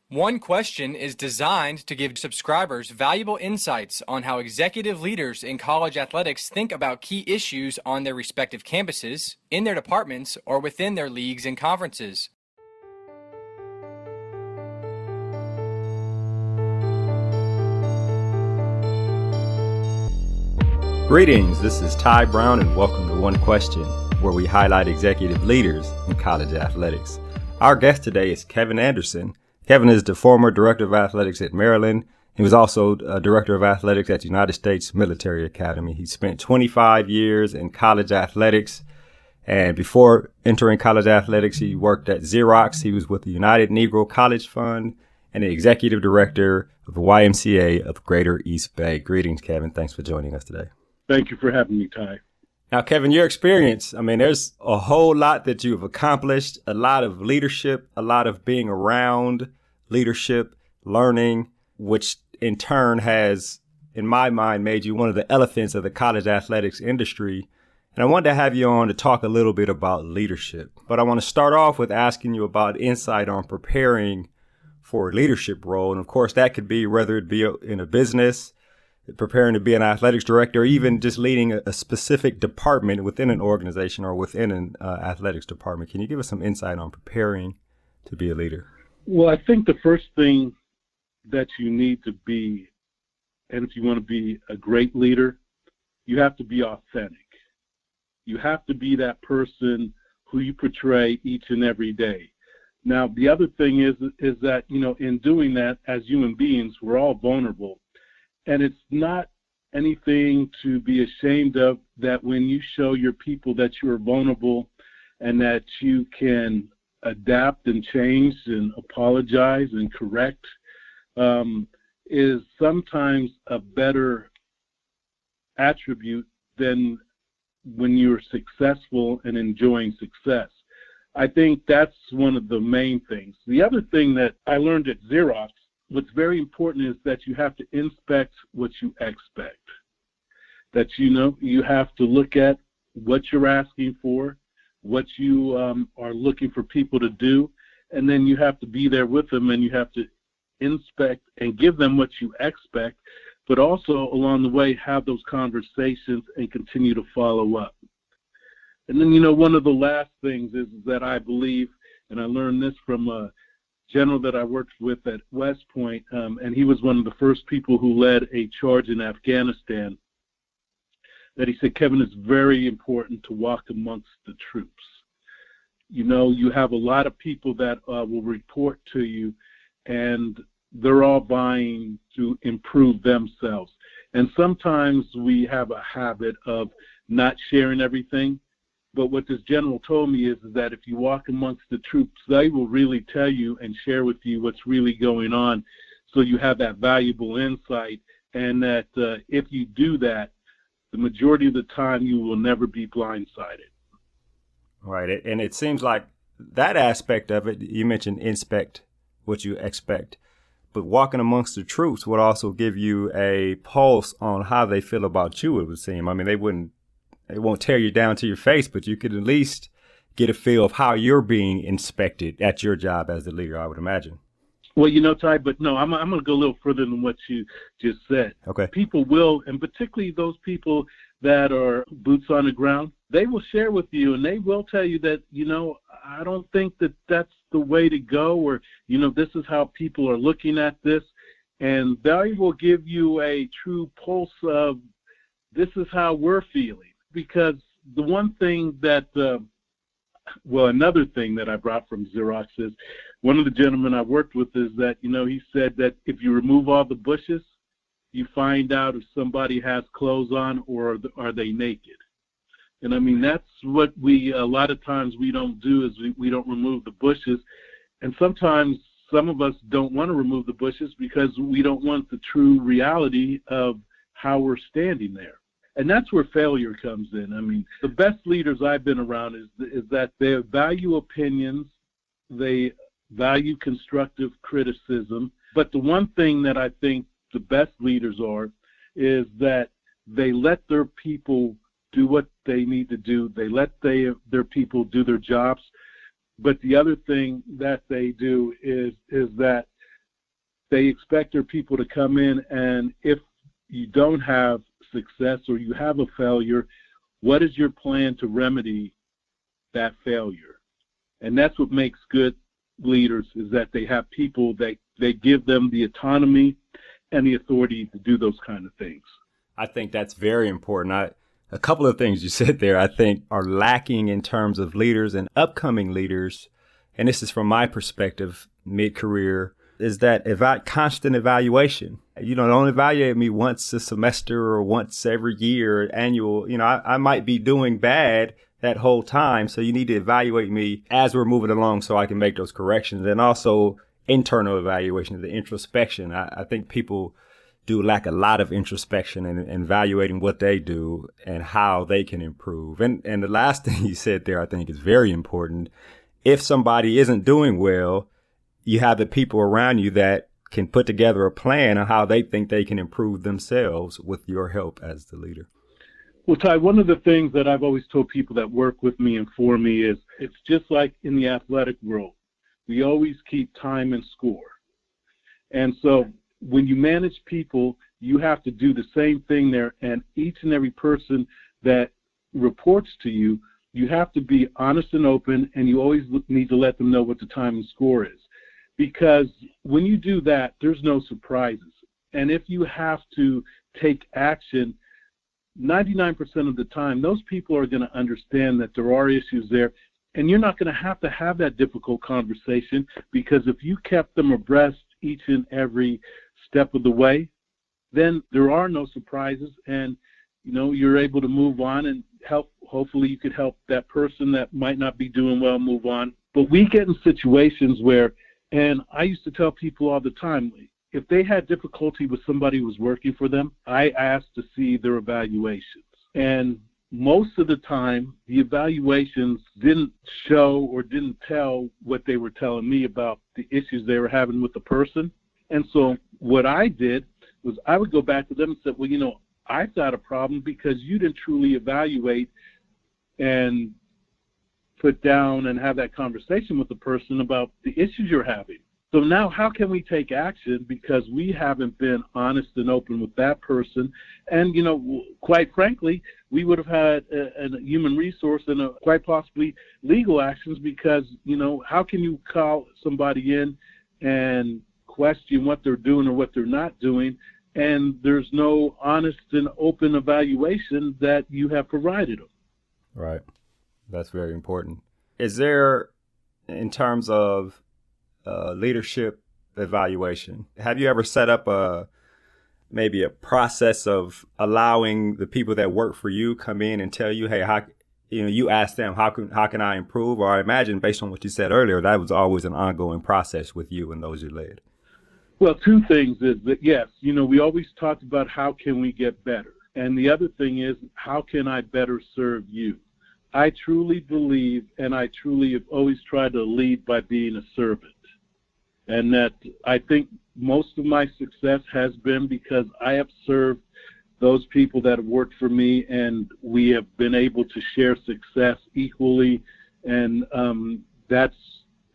One Question is designed to give subscribers valuable insights on how executive leaders in college athletics think about key issues on their respective campuses, in their departments, or within their leagues and conferences. Greetings, this is Ty Brown and welcome to One Question, where we highlight executive leaders in college athletics. Our guest today is Kevin Anderson. Kevin is the former director of athletics at Maryland. He was also a director of athletics at the United States Military Academy. He spent 25 years in college athletics, and before entering college athletics, he worked at Xerox. He was with the United Negro College Fund and the executive director of the YMCA of Greater East Bay. Greetings, Kevin. Thanks for joining us today. Thank you for having me, Ty. Now, Kevin, your experience, there's a whole lot that you've accomplished, a lot of leadership, a lot of being around leadership, learning, which in turn has, in my mind, made you one of the elephants of the college athletics industry. And I wanted to have you on to talk a little bit about leadership. But I want to start off with asking you about insight on preparing for a leadership role. And of course, that could be whether it be in a business, preparing to be an athletics director, or even just leading a specific department within an organization or within an athletics department. Can you give us some insight on preparing to be a leader? Well, I think the first thing that you need to be, and if you want to be a great leader, you have to be authentic. You have to be that person who you portray each and every day. Now, the other thing is that, in doing that, as human beings, we're all vulnerable. And it's not anything to be ashamed of, that when you show your people that you're vulnerable and that you can adapt and change and apologize and correct, is sometimes a better attribute than when you're successful and enjoying success. I think that's one of the main things. The other thing that I learned at Xerox, what's very important is that you have to inspect what you expect. That you have to look at what you're asking for, what you are looking for people to do, and then you have to be there with them, and you have to inspect and give them what you expect, but also along the way have those conversations and continue to follow up. And then, one of the last things is that I believe, and I learned this from a general that I worked with at West Point, and he was one of the first people who led a charge in Afghanistan, that he said, Kevin, it's very important to walk amongst the troops. You have a lot of people that will report to you, and they're all vying to improve themselves. And sometimes we have a habit of not sharing everything. But what this general told me is that if you walk amongst the troops, they will really tell you and share with you what's really going on, so you have that valuable insight, and that if you do that, the majority of the time you will never be blindsided. Right. And it seems like that aspect of it, you mentioned inspect what you expect, but walking amongst the troops would also give you a pulse on how they feel about you, it would seem. They won't tear you down to your face, but you could at least get a feel of how you're being inspected at your job as the leader, I would imagine. Well, Ty, but no, I'm going to go a little further than what you just said. Okay. People will, and particularly those people that are boots on the ground, they will share with you, and they will tell you that, I don't think that that's the way to go, or, this is how people are looking at this. And they will give you a true pulse of, this is how we're feeling. Because the one thing that, another thing that I brought from Xerox is, one of the gentlemen I worked with is that, he said that if you remove all the bushes, you find out if somebody has clothes on or are they naked. And that's what a lot of times we don't do, is we don't remove the bushes. And sometimes some of us don't want to remove the bushes because we don't want the true reality of how we're standing there. And that's where failure comes in. The best leaders I've been around is that they value opinions, they value constructive criticism. But the one thing that I think the best leaders are is that they let their people do what they need to do. They let their people do their jobs. But the other thing that they do is that They expect their people to come in, and if you don't have success or you have a failure, what is your plan to remedy that failure? And that's what makes good leaders, is that they have people that they give them the autonomy and the authority to do those kind of things. I think that's very important. A couple of things you said there, I think, are lacking in terms of leaders and upcoming leaders. And this is from my perspective, mid-career, is that constant evaluation. You know, don't evaluate me once a semester or once every year, annual. You know, I might be doing bad that whole time. So you need to evaluate me as we're moving along so I can make those corrections. And also internal evaluation, the introspection. I think people do lack a lot of introspection and evaluating what they do and how they can improve. And the last thing you said there, I think, is very important. If somebody isn't doing well, you have the people around you that can put together a plan on how they think they can improve themselves with your help as the leader. Well, Ty, one of the things that I've always told people that work with me and for me is it's just like in the athletic world. We always keep time and score. And so when you manage people, you have to do the same thing there. And each and every person that reports to you, you have to be honest and open, and you always need to let them know what the time and score is. Because when you do that, there's no surprises. And if you have to take action, 99% of the time, those people are going to understand that there are issues there. And you're not going to have that difficult conversation, because if you kept them abreast each and every step of the way, then there are no surprises, and you're able to move on and help. Hopefully you could help that person that might not be doing well move on. But we get in situations where, and I used to tell people all the time, if they had difficulty with somebody who was working for them, I asked to see their evaluations. And most of the time, the evaluations didn't show or didn't tell what they were telling me about the issues they were having with the person. And so what I did was I would go back to them and say, well, I've got a problem because you didn't truly evaluate and put down and have that conversation with the person about the issues you're having. So now how can we take action, because we haven't been honest and open with that person? And, quite frankly, we would have had a human resource and quite possibly legal actions, because, how can you call somebody in and question what they're doing or what they're not doing, and there's no honest and open evaluation that you have provided them? Right. That's very important. Is there, in terms of leadership evaluation, have you ever set up maybe a process of allowing the people that work for you come in and tell you, hey, you ask them, how can I improve? Or I imagine, based on what you said earlier, that was always an ongoing process with you and those you led. Well, two things is that, yes, we always talked about how can we get better. And the other thing is, how can I better serve you? I truly believe, and I truly have always tried to lead by being a servant. And that I think most of my success has been because I have served those people that have worked for me, and we have been able to share success equally. And that's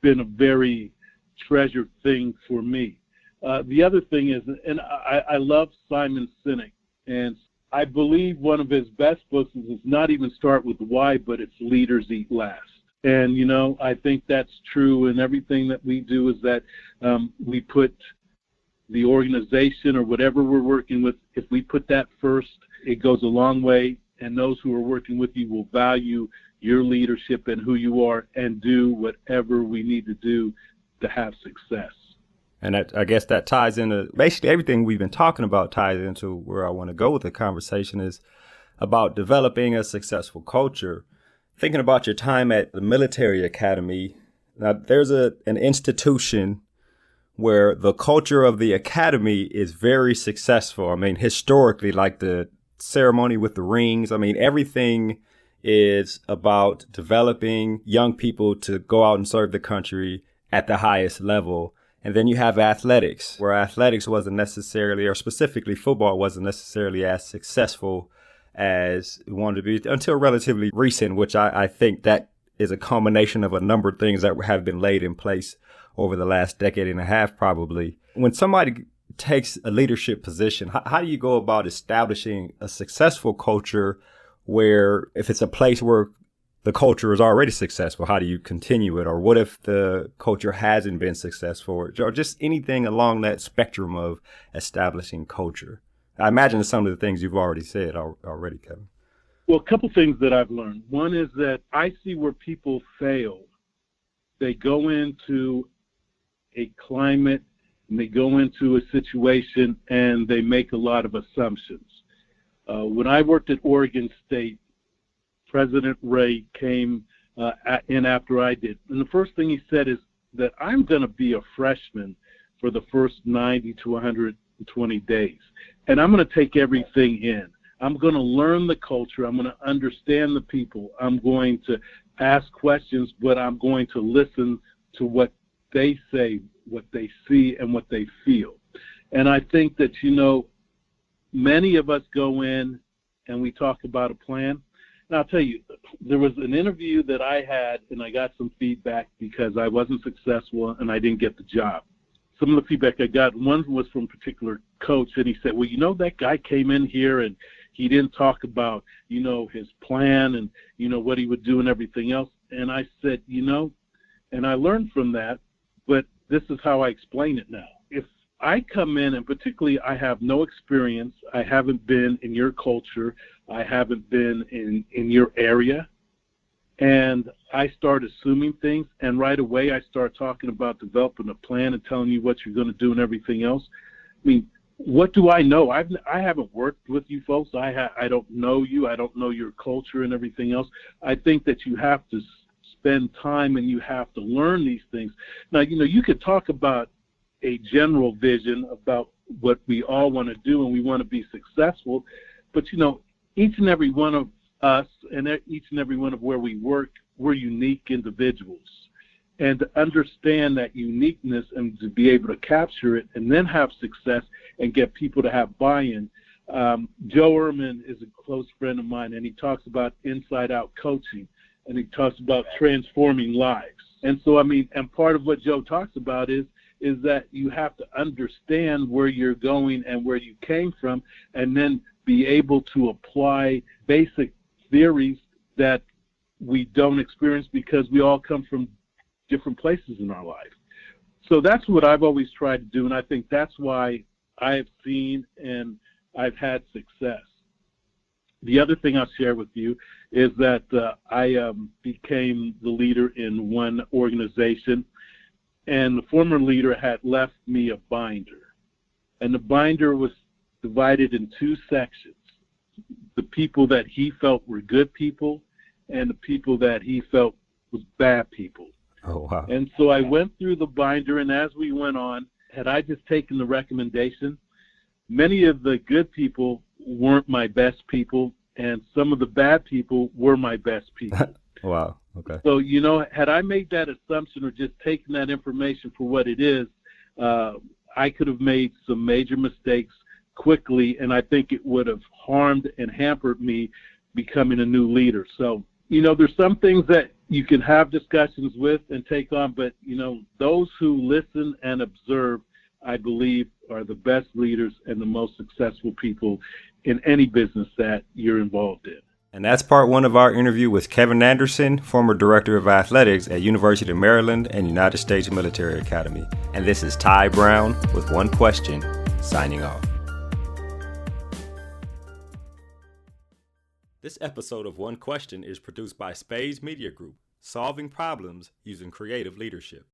been a very treasured thing for me. The other thing is, and I love Simon Sinek, and I believe one of his best books is not even Start with Why, but it's Leaders Eat Last. And, I think that's true in everything that we do, is that we put the organization or whatever we're working with, if we put that first, it goes a long way, and those who are working with you will value your leadership and who you are and do whatever we need to do to have success. And I guess that ties into basically everything we've been talking about, ties into where I want to go with the conversation, is about developing a successful culture. Thinking about your time at the military academy, now there's an institution where the culture of the academy is very successful. I mean, historically, like the ceremony with the rings, everything is about developing young people to go out and serve the country at the highest level. And then you have athletics, where athletics wasn't necessarily, or specifically football, wasn't necessarily as successful as it wanted to be until relatively recent, which I think that is a culmination of a number of things that have been laid in place over the last decade and a half, probably. When somebody takes a leadership position, how do you go about establishing a successful culture where if it's a place where the culture is already successful, how do you continue it? Or what if the culture hasn't been successful, or just anything along that spectrum of establishing culture? I imagine some of the things you've already said already, Kevin. Well, a couple things that I've learned. One is that I see where people fail. They go into a climate and they go into a situation and they make a lot of assumptions. When I worked at Oregon State, President Ray came in after I did. And the first thing he said is that I'm going to be a freshman for the first 90 to 120 days. And I'm going to take everything in. I'm going to learn the culture. I'm going to understand the people. I'm going to ask questions, but I'm going to listen to what they say, what they see, and what they feel. And I think that, many of us go in and we talk about a plan. And I'll tell you, there was an interview that I had, and I got some feedback because I wasn't successful and I didn't get the job. Some of the feedback I got, one was from a particular coach, and he said, well, that guy came in here and he didn't talk about, his plan and, what he would do and everything else. And I said, and I learned from that, but this is how I explain it now. If I come in, and particularly I have no experience, I haven't been in your culture, I haven't been in your area, and I start assuming things, and right away I start talking about developing a plan and telling you what you're going to do and everything else. I mean, what do I know? I haven't worked with you folks. I don't know you. I don't know your culture and everything else. I think that you have to spend time and you have to learn these things. Now, you could talk about a general vision about what we all want to do and we want to be successful, but each and every one of us and each and every one of where we work, we're unique individuals. And to understand that uniqueness and to be able to capture it and then have success and get people to have buy-in. Joe Ehrmann is a close friend of mine, and he talks about inside-out coaching, and he talks about transforming lives. And so, and part of what Joe talks about is that you have to understand where you're going and where you came from, and then be able to apply basic theories that we don't experience because we all come from different places in our life. So that's what I've always tried to do, and I think that's why I have seen and I've had success. The other thing I'll share with you is that I became the leader in one organization, and the former leader had left me a binder, and the binder was divided in two sections: the people that he felt were good people and the people that he felt was bad people. Oh, wow. And so I went through the binder, and as we went on, had I just taken the recommendation, many of the good people weren't my best people, and some of the bad people were my best people. Wow. Okay. So, had I made that assumption or just taken that information for what it is, I could have made some major mistakes quickly, and I think it would have harmed and hampered me becoming a new leader. So, there's some things that you can have discussions with and take on, but, those who listen and observe, I believe, are the best leaders and the most successful people in any business that you're involved in. And that's part one of our interview with Kevin Anderson, former Director of Athletics at University of Maryland and United States Military Academy. And this is Ty Brown with One Question, signing off. This episode of One Question is produced by Spades Media Group, solving problems using creative leadership.